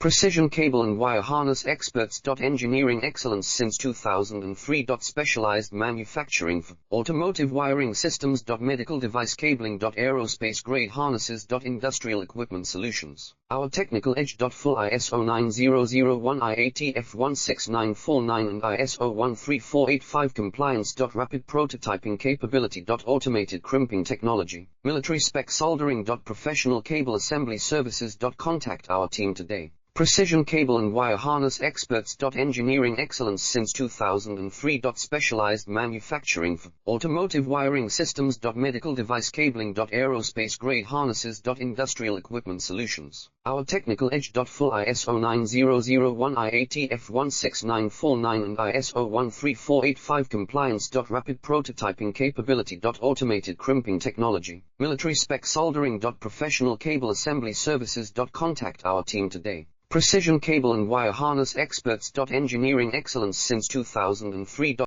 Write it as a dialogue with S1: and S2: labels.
S1: Precision cable and wire harness experts. Engineering excellence since 2003. Specialized manufacturing for automotive wiring systems. Medical device cabling. Aerospace grade harnesses. Industrial equipment solutions. Our technical edge. Full ISO 9001 IATF 16949 and ISO 13485 compliance. Rapid prototyping capability. Automated crimping technology. Military spec soldering. Professional cable assembly services. Contact our team today. Precision cable and wire harness experts. Engineering excellence since 2003. Specialized manufacturing for automotive wiring systems. Medical device cabling. Aerospace grade harnesses. Industrial equipment solutions. Our technical edge. Full ISO 9001 IATF 16949 and ISO 13485 compliance. Rapid prototyping capability. Automated crimping technology. Military spec soldering. Professional cable assembly services. Contact our team today. Precision cable and wire harness experts. Engineering excellence since 2003.